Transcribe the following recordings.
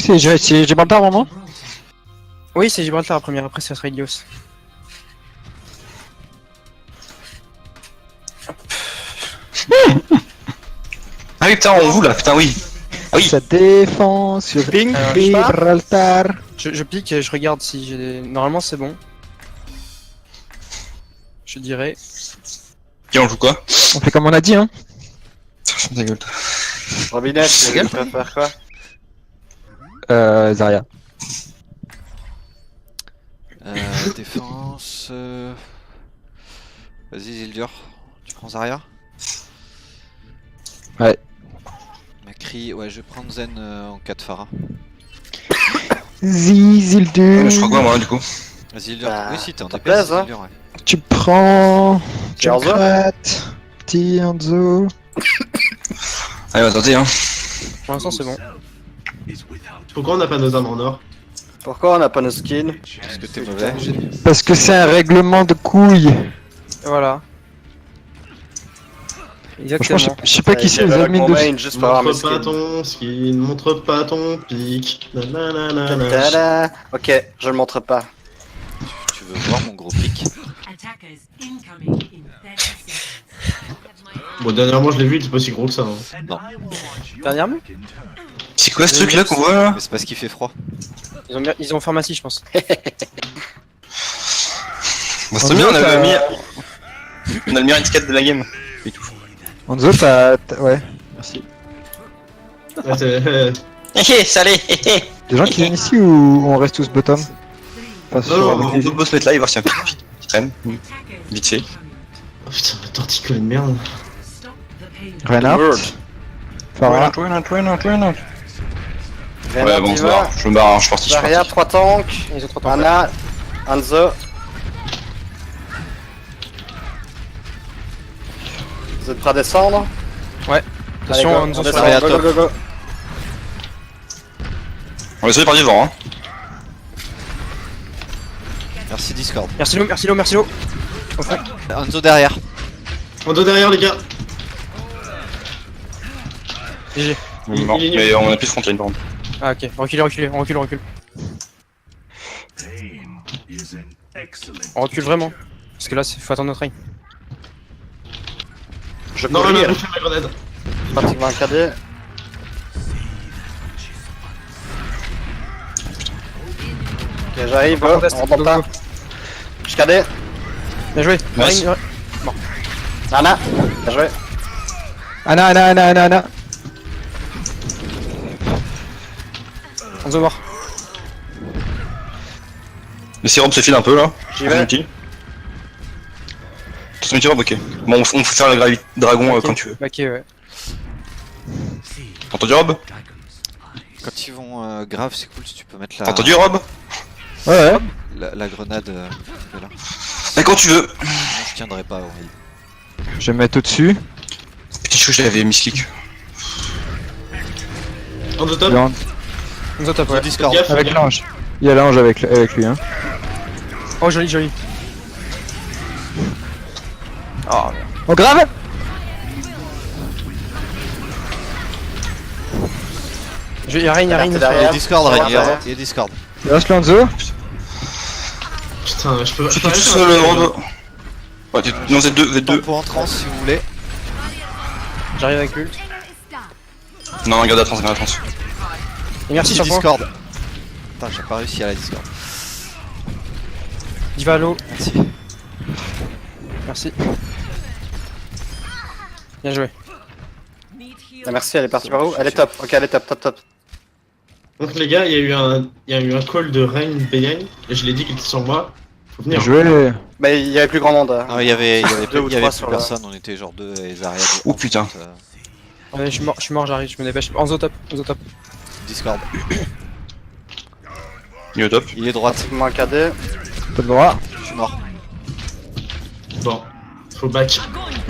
c'est Gibraltar vraiment? Oui, c'est Gibraltar la première, après ça sera Ilios. Ah oui, putain, on vous là, putain, oui. Ah oui. Ça défend sur Ping, Gibraltar. Je pique et je regarde si j'ai des... Normalement c'est bon. Je dirais... Tiens, on joue quoi? On fait comme on a dit, hein. Ferme ta gueule. Robinette, tu préfères quoi? Zarya. Défense... Vas-y Zildur, tu prends Zarya? Ouais. Macri, ouais je vais prendre Zen en cas de Pharah. Zildur. Je crois quoi, moi, du coup? Zildur, Bah, oui si t'es en t'as DPS, plaise, hein. Zildur, ouais. Tu prends... Petit Hanzo. Junkrat. Petit Hanzo. Allez, on va tenter, hein. Pour l'instant c'est bon. Pourquoi on n'a pas nos armes en or? Pourquoi on n'a pas nos skins? Parce que t'es mauvais. Parce que c'est un règlement de couilles. Et voilà. Franchement, Exactement. je sais pas qui c'est les J'avais admins mon de... main juste pour avoir mes Montre pas skins. ton skin, montre pas ton pic. Nananana. Tada. Ok, je le montre pas. Tu veux voir mon gros pic? Attackers incoming in 30 seconds. Bon, dernièrement, je l'ai vu, il était pas si gros que ça. Hein. Non, Dernièrement C'est quoi ce truc là qu'on voit là? mais c'est parce qu'il fait froid. ils ont pharmacie je pense. Bah, c'est bien, on a mis. On a le meilleur étiquette de la game. Et tout. Hanzo, ouais, merci. Ouais, c'est- Hé salut. Des gens qui viennent ici ou on reste tous bottom? Enfin, sur Non, la On PG. peut se mettre là et voir s'il y a un pic qui traîne. Vite fait. Oh, putain, la torticule de merde. Stop the pain. Reinhardt. Word. Farah. Ouais, bon, je me barre, je me barre, hein, je suis parti. Zarya, 3 tanks. Ils ont 3 temps. Ana, Hanzo. Vous êtes prêts à descendre? Attention, Allez, Hanzo on sur descend, la... Zarya go, top. go, go, go. On va essayer par du vent, hein. Merci Discord. Merci Lo, merci Lo, merci Lo. Hanzo derrière. En dos derrière, les gars. GG. Non, il est nul. mais on a plus de frontline par contre. Ah ok, reculez, reculez, on recule, on recule. On recule vraiment. Parce que là, faut attendre notre règne. Je Non, courir. non, je fais ma grenade. Pratiquement un KD. Ok, j'arrive, Par go, contre, on remonte pas. go, go. Je KD. Bien joué. Nice. Règne, Ana, bien joué. Ana. Hanzo mort. Le sérum se file un peu là. J'y vais. Inutile. Tout ce métier, ok. Bon, on faut faire le dragon Ok. quand tu veux. Ok, ouais. T'as entendu Rob? Quand ils vont grave, c'est cool si tu peux mettre T'as entendu Rob? Ouais. la grenade là. Mais quand tu veux. Sinon, je tiendrai pas. Oui. Je vais me mettre au-dessus. Petit chou, je l'avais misclick. En dos top. Hanzo top, Sur ouais. Discord. Gaffe, Avec gaffe. l'ange. Il y a l'ange avec lui, hein. Oh, joli, joli. Oh, merde. Oh, grave! Y'a rien, y'a rien. Alerte Il y a derrière. Discord, Derrière, Rainier. derrière. Il y a Discord. Il reste l'Anzo. Putain, je peux Je suis pas. tout seul, Rob. Ouais, non, vous êtes deux, vous êtes Temps deux. pour en trans si vous voulez. J'arrive avec ult. Non, regarde la trans, regarde la trans. Et merci sur le point. Discord. Putain, j'ai pas réussi à la Discord. Diva à l'eau. Merci. Merci. Bien joué. Ah, merci, elle est partie par où? Elle est top. Ok, elle est top, top, top. Donc, les gars, il y a eu un call de Reign Beyan, et je l'ai dit qu'il était sur moi. Faut venir. Jouer. Mais il y avait plus grand monde. hein. Non, il y avait Deux ou plus trois sur la- personne, on était genre 2 et Zarya. Oh, putain. Ouais, je suis mort, j'arrive, je me dépêche. Hanzo top, Hanzo top. Discord. Il est au top. Il est droite. Pratiquement un KD. Pas de droit. Je suis mort. Bon, faut back.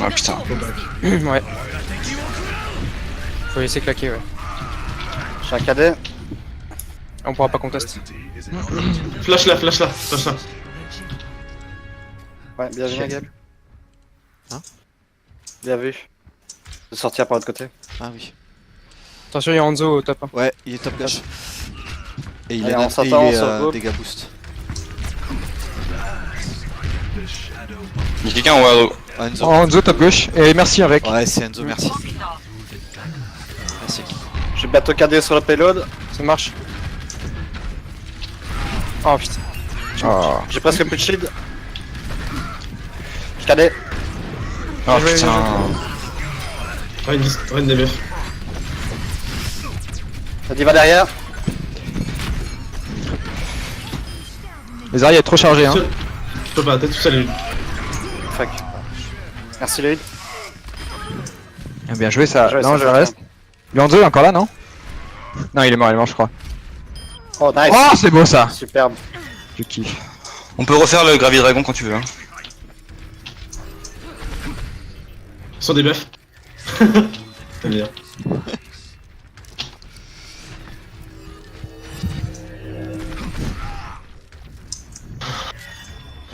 Ah putain. Faut back. Ouais. Faut laisser claquer, ouais. J'ai un KD. On pourra pas contester. Flash là, flash là, flash là. Ouais, bien vu, Gab. Hein? Bien vu. De sortir par l'autre côté. Ah oui. Attention, y'a Hanzo au top. Hein. Ouais, il est top gauche. Et il Allez, est on s'attend, on se coupe. dégâts boost. Il y a quelqu'un en haut. Oh, Enzo. Oh, Enzo top gauche. Et merci avec. Ouais, c'est Enzo, merci. Merci. Je vais bientôt cader sur le payload. Ça marche. Oh putain. Oh. J'ai presque plus de shield. Je cadais. Oh putain. Reine des meufs. La diva derrière. Les arrières est trop chargé hein. Seul. Je peux pas, t'es tout seul. Fuck. Merci Lloyd. Bien joué ça. Bien joué, Non, ça, je ça. reste. Le Enzo est encore là, non? Non, il est mort, je crois. Oh nice. Oh, c'est beau ça. Superbe. Je kiffe. On peut refaire le Gravi Dragon quand tu veux. Hein. Ils sont des meufs. C'est bien.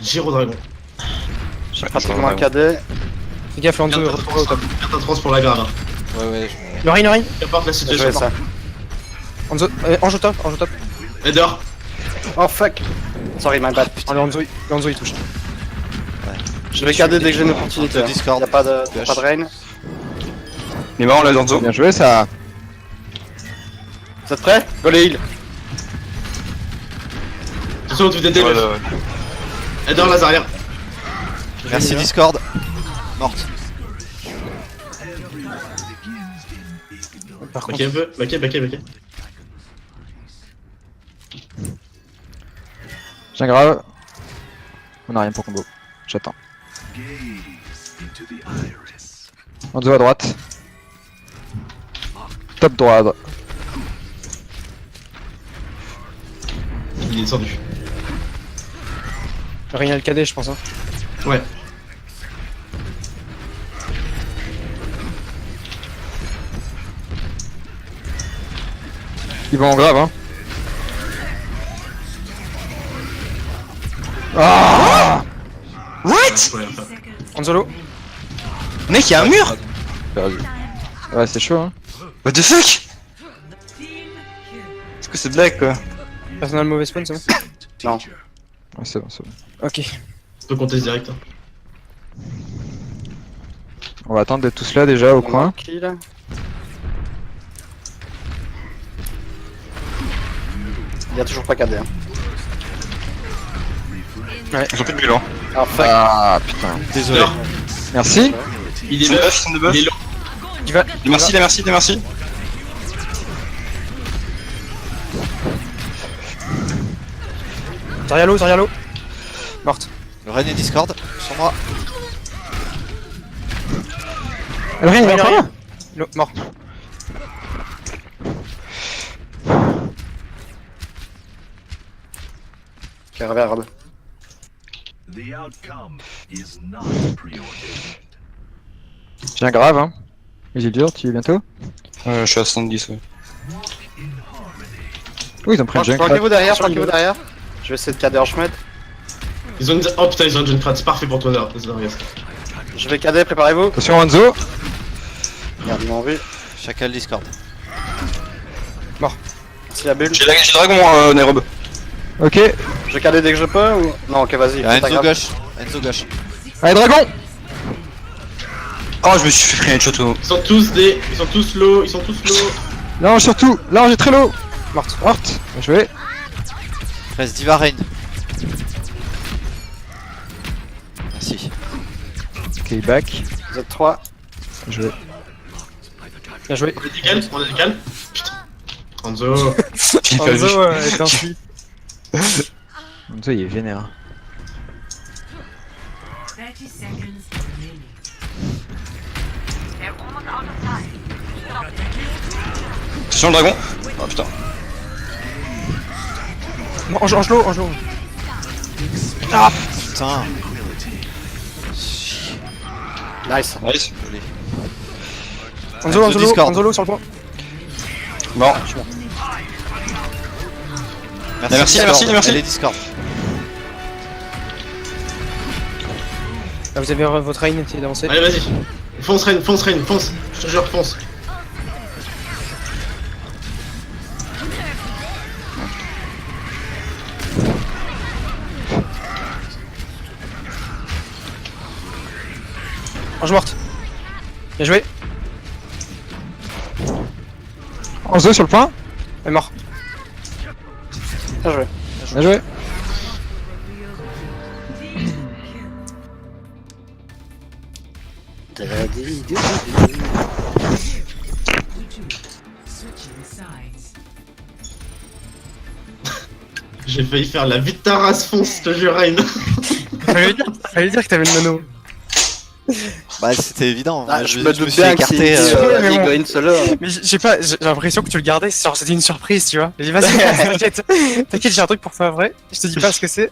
Giro Dragon. J'ai pratiquement cadet. Fais gaffe, Enzo est retrouvé au top. Carte à trans pour la grave. Ouais, ouais. Le Rein. Qu'importe la J'ai situation. joué ça. Enzo, Ange top, Ange top. Et dehors. Oh fuck. Sorry, my bad. Oh, le Enzo il touche. Je vais cader dès que j'ai une opportunité. Entre Discord. Y'a pas de rain. Il est marrant là, Danzo. Bien joué ça. Vous êtes prêts? Go les heals. Attention, tu t'étais meufs. Et dehors, Lazaria. Merci Discord. Morte. Par contre, Baquet un peu. Baquet. Tiens grave. On a rien pour combo. J'attends. Enzo à droite. Top droit. Il est descendu. le Rein le cadet, je pense. Hein. Ouais. Ils vont en grave hein. Ah What? Ouais, enfin. Anzolo. Mec, il y a un mur. Perdu. Ouais c'est chaud hein. What the fuck? C'est quoi cette blague quoi? Personne n'a le mauvais spawn, c'est bon? Non. Ouais c'est bon. Ok. On peut compter direct. Hein. On va attendre d'être tous là déjà au coin. Kill. Il y a toujours pas cadet. Hein. Ils ont plus de bilan. Ah fuck. Ah putain. Désolé. Dehors. Merci. Il Ils est sont de meuf. buff, ils sont de buff. Il est long. Il va. Merci. Zarialo. Morte. Le Rein et Discord. Sur moi. Le Rein il est encore là. Mort. Ok, regarde. Tiens grave hein. Isildur, tu y es bientôt? Je suis à 70, ouais. Oui ils ont pris un junk. Planquez-vous derrière. Je vais essayer de cader en Schmed. Ils ont une... Oh putain, ils ont une Junkrat. C'est parfait pour toi, là. Regarde. Je vais cader, préparez-vous. Attention Enzo. Regarde, ils m'ont vu. Chacun le Discord. Merci la bulle. J'ai le dragon, Nairobi. Ok. Je vais cader dès que je peux ou... Non, ok, vas-y. c'est pas Enzo grave. gauche. Allez dragon. Oh, je me suis fait un shot. Ils sont tous low. L'ange surtout. L'ange est très low. Morte. Bien joué. Reste Diva Rein. Merci. Ok back. Vous êtes 3. Bien joué. Bien joué. On a des calmes. Putain. Enzo. J'ai pas vu. Enzo est ainsi. Enzo il est vénère. 30 seconds remaining. Attention le dragon. Oh putain. Non, Angelo. Putain. Nice. Nice. Joli. Anzolo sur le point. Bon. Merci. Merci. Allez Discord. Là, vous avez votre Rein, essayez d'avancer. Allez, vas-y. Fonce, Reine. Je te jure, fonce. Ange morte. Bien joué. Enzo sur le point. Elle est mort. Bien joué. Bien joué. Switching sides. J'ai failli faire la vie de ta race fonce, je te jure, Rain. Fallait dire que t'avais le nano. Bah c'était évident, Ah, moi, je me je me doute suis bien écarté. mais bon. Green solo. Mais j'ai pas, j'ai l'impression que tu le gardais, genre c'était une surprise, tu vois. J'ai dit vas-y, t'inquiète, t'inquiète, j'ai un truc pour toi vrai. Je te dis pas ce que c'est.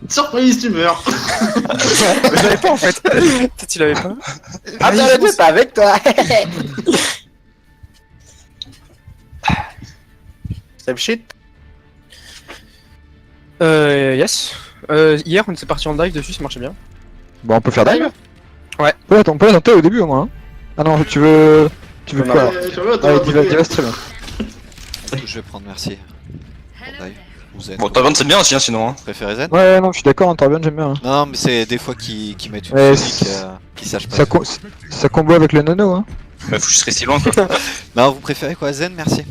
Surprise, tu meurs. Je l'avais pas en fait. Toi tu l'avais pas. Ah, Vas-y, t'as le fonce. pas avec toi. Same shit. Yes. Hier on était parti en dive dessus, ça marchait bien. Bon, on peut faire dive. Ouais. On peut la tenter au début au moins. Hein. Ah non, tu veux Non, quoi alors? Je vois, Ouais, Diva, c'est très bien. Je vais prendre merci. Dive. Ou Zen. Bon, Torvald c'est bien aussi, hein, sinon. Hein. Vous préférez Zen? Ouais, non, je suis d'accord, Torbion, j'aime bien. Hein. Non, mais c'est des fois qui mettent une Ouais, musique qui sachent pas. Ça combo avec le nono, hein. Bah, faut que je serais si loin, quoi. Non, vous préférez quoi? Zen, merci.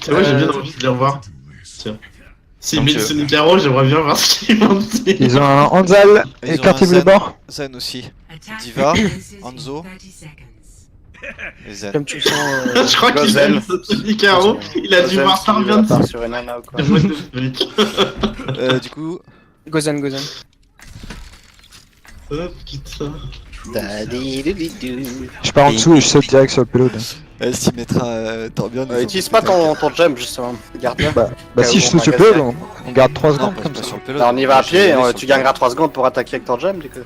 C'est vrai, j'ai bien envie de les revoir. Tiens. Si Donc, mais Sonic Arrow, j'aimerais bien voir ce qu'ils vont dire. Ils ont un Hanzal Ils et ont Cartier un Zen. Blébord. Zen aussi. Attack Diva, commences in Hanzo. 30 seconds. Et Zen. Comme tu le sens. Je crois qu'il Gozen. aime Sonic Arrow. Il a dû voir Torbion. part sur une nana ou quoi. What the fuck. Du coup, Gozen. Oh putain. Je pars en dessous et je saute direct sur le payload. elle s'y mettra Torbion. ils ont- Utilise pas ton jump justement. Garde-le. Bah Au si je cas saute où sur le on payload, on garde 3 Non, secondes pas, comme pas ça. sur le pilote. Alors, on y va à Moi, je vais y pied, aller sur tu le gagneras 3 secondes pour attaquer avec ton jump du coup.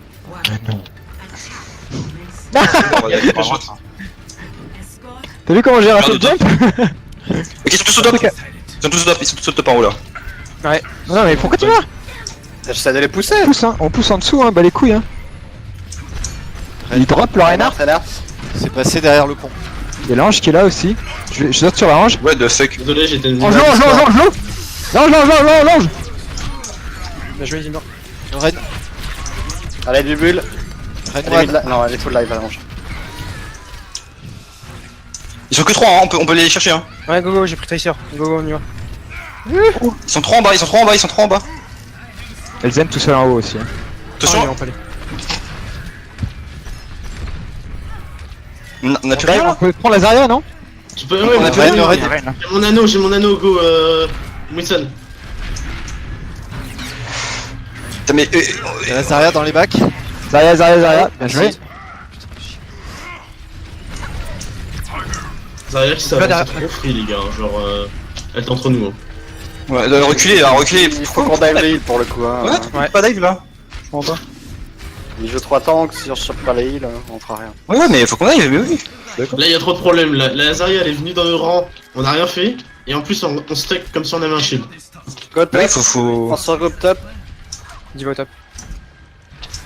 Escort. T'as vu comment j'ai raté le Regarde jump? Ok, ils sont tous au top. Ils sont tous au top en haut là. Non mais pourquoi tu vas? J'essaie de les pousser. On pousse en dessous, hein, bah les couilles hein. Il drop le Reinhardt. Reinhardt. C'est passé derrière le pont. Il y a l'ange qui est là aussi. Je saute sur l'ange. Ouais, the fuck. Désolé, j'étais une Ange, l'ange. Bien joué, Dimor. Ren, Allez, du bulle. Ren Elle est mid one. li- Non, elle est full live, elle mange. Ils sont que 3, hein, on peut les chercher. Hein. Ouais, go, j'ai pris Tracer. Go, on y va. Ils sont 3 en bas, ils sont 3 en bas. Elzen tout seul en haut aussi. Hein. Attention, on peut aller. on a plus rien On là. peut prendre la Zarya non? Tu peux. Ouais, On a mais plus Ren, rien. Ren. J'ai mon anneau, go, Wilson. Putain, mais. Il y a la Zarya dans les bacs. Zarya, bien joué. Zarya qui Pas s'avance, derrière. c'est trop free, les gars. Genre, elle est entre nous. Hein. Ouais, reculer, reculer. Il faut qu'on dive les heals pour le coup. Hein. Ouais, pas dive là. Je comprends pas. Il joue 3 tanks, si on chope pas les heals, on fera rien. Ouais, mais faut qu'on aille, mais oui. Là, il y a trop de problèmes. La Zarya, elle est venue dans nos rangs. On a rien fait. Et en plus, on stack comme si on avait un shield. Go top, Ouais, faut. on sort groupe top. Diva au top.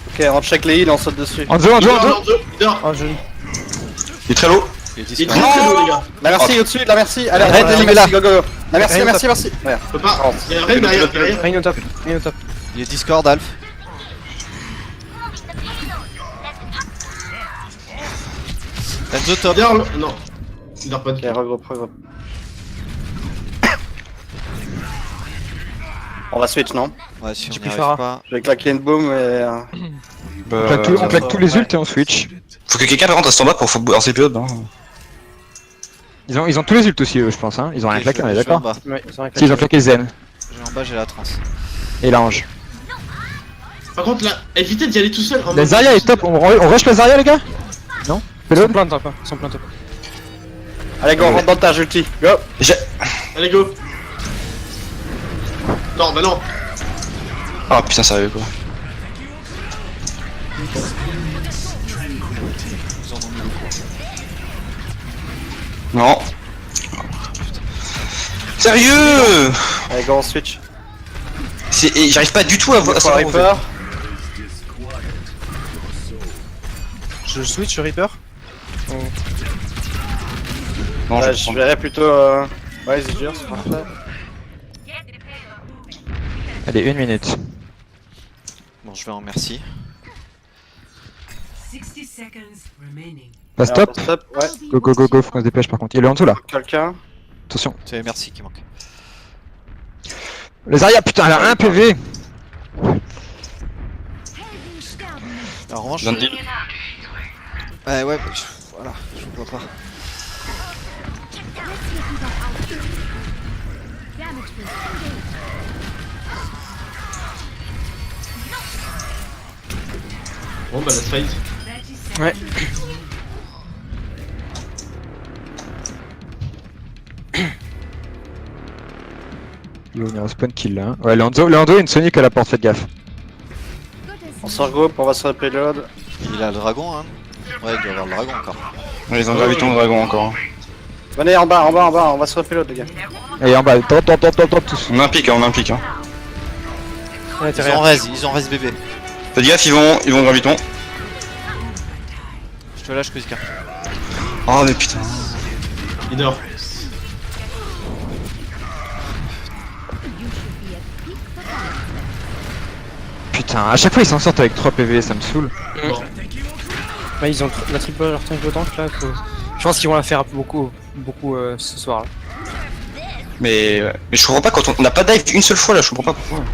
Ok, on check les heals, on saute dessus. Hanzo. Il dort. Oh, je. Il est très low. Il est Il est disparu. très très low, les gars. La merci au-dessus, la merci. Allez, Red, la il est merci, go. La merci, Red, merci. Ouais. On peut pas. Il y a Ren derrière. Rain au top. Il est Discord, Alf. Enzo top. Il dort. Non. Il dort pas du Ok, tout. regroupe. On va switch, non? Ouais, si on J'ai n'y pris arrive Pharah. pas. Je vais claquer une boom et. On claque tous les ults et on switch. Faut que quelqu'un par contre reste en bas pour lancer le pilote. Hein. Ils ont tous les ults aussi eux je pense hein. Ils ont rien Ok, claqué, on est je vais en d'accord? bas. Ouais, ils ont rien Si ils ont claqué Zen Je vais en bas, j'ai la trans. et l'ange. Par contre, là, évitez d'y aller tout seul. en La mode- Zarya est top, on rush la Zarya les gars? Non? Ils sont Payload? plein de top, hein. Ils sont plein de top. Allez, go, on rentre dans ta ulti. Go! Allez, go. Non, bah non. Ah putain, sérieux quoi. Non. Sérieux. Allez, go, on switch. Et j'arrive pas du tout à voir. Go for Reaper. Je switch sur Reaper. Non, Ouais, je je prends. verrais plutôt. Ouais, c'est dur, c'est parfait. Allez 1 minute. je vais en merci. 60 seconds remaining. Bah stop. Stop, ouais. Go go go go, faut qu'on se dépêche par contre. Il est en dessous là. Quelqu'un. Attention. C'est merci qui manque. Les Zarya, putain, elle a 1 PV. Alors, en revanche, Je viens de dire. ouais, bah, voilà, je vois pas. Bon bah la fight. 30 seconds. Ouais. Il va venir au spawn kill là. Hein. Ouais, Lando, il y a une Sonic à la porte, faites gaffe. On se regroupe, on va se repeload. Il a le dragon, hein. Ouais, il doit avoir le dragon encore. Ouais, ils ont graviton de dragon encore. Venez en bas, on va se repeload les gars. Et en bas, drop tous. On a un pic, hein, on a un pic. Hein. Ouais, t'es Ils ont rien. ils ont res bébé. Faites gaffe, ils vont graviton. Je te lâche, Kozika. Oh mais putain. Il dort. Putain, à chaque fois ils s'en sortent avec 3 PV, ça me saoule. Ouais, ils ont la leur triple tank là. Je pense qu'ils vont la faire beaucoup ce soir là. Mais je comprends pas quand on n'a pas dive une seule fois là, je comprends pas pourquoi.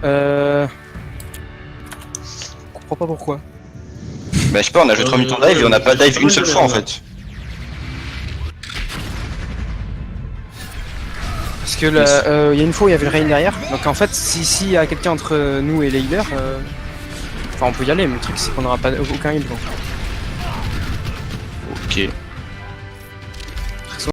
Je comprends pas pourquoi. Bah je sais pas, on a joué 3 minutes en dive et on n'a pas dive une seule fois en fait. Parce que là, il y a une fois où il y avait le rain derrière. Donc en fait, s'il y a quelqu'un entre nous et les healers, enfin on peut y aller, mais le truc c'est qu'on n'aura pas aucun heal. Donc. Ok.